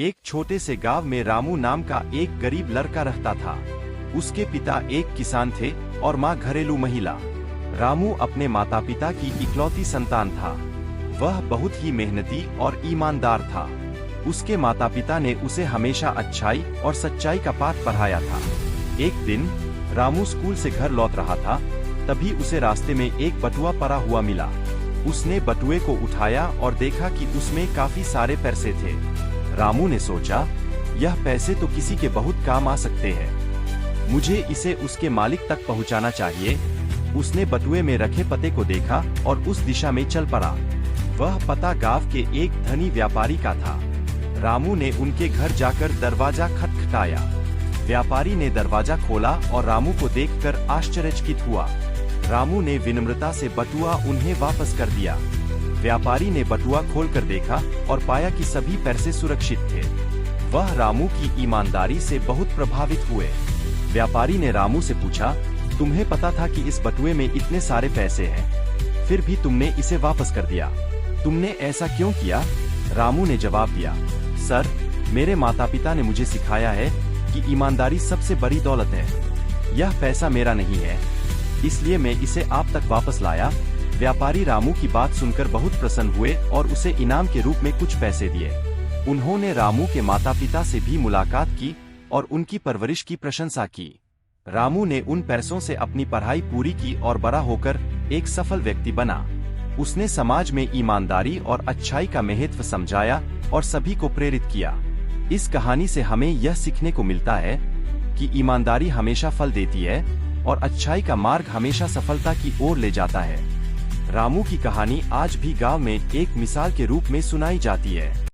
एक छोटे से गांव में रामू नाम का एक गरीब लड़का रहता था। उसके पिता एक किसान थे और माँ घरेलू महिला। रामू अपने माता पिता की इकलौती संतान था। वह बहुत ही मेहनती और ईमानदार था। उसके माता पिता ने उसे हमेशा अच्छाई और सच्चाई का पाठ पढ़ाया था। एक दिन रामू स्कूल से घर लौट रहा था, तभी उसे रास्ते में एक बटुआ पड़ा हुआ मिला। उसने बटुए को उठाया और देखा कि उसमें काफी सारे पैसे थे। रामू ने सोचा, यह पैसे तो किसी के बहुत काम आ सकते हैं। मुझे इसे उसके मालिक तक पहुंचाना चाहिए। उसने बटुए में रखे पते को देखा और उस दिशा में चल पड़ा। वह पता गांव के एक धनी व्यापारी का था। रामू ने उनके घर जाकर दरवाजा खटखटाया। व्यापारी ने दरवाजा खोला और रामू को देखकर आश्चर्यचकित हुआ। रामू ने विनम्रता से बटुआ उन्हें वापस कर दिया। व्यापारी ने बटुआ खोलकर देखा और पाया कि सभी पैसे सुरक्षित थे। वह रामू की ईमानदारी से बहुत प्रभावित हुए। व्यापारी ने रामू से पूछा, तुम्हें पता था कि इस बटुए में इतने सारे पैसे हैं, फिर भी तुमने इसे वापस कर दिया। तुमने ऐसा क्यों किया? रामू ने जवाब दिया, सर, मेरे माता पिता ने मुझे सिखाया है कि ईमानदारी सबसे बड़ी दौलत है। यह पैसा मेरा नहीं है, इसलिए मैं इसे आप तक वापस लाया। व्यापारी रामू की बात सुनकर बहुत प्रसन्न हुए और उसे इनाम के रूप में कुछ पैसे दिए। उन्होंने रामू के माता पिता से भी मुलाकात की और उनकी परवरिश की प्रशंसा की। रामू ने उन पैसों से अपनी पढ़ाई पूरी की और बड़ा होकर एक सफल व्यक्ति बना। उसने समाज में ईमानदारी और अच्छाई का महत्व समझाया और सभी को प्रेरित किया। इस कहानी से हमें यह सीखने को मिलता है कि ईमानदारी हमेशा फल देती है और अच्छाई का मार्ग हमेशा सफलता की ओर ले जाता है। रामू की कहानी आज भी गांव में एक मिसाल के रूप में सुनाई जाती है।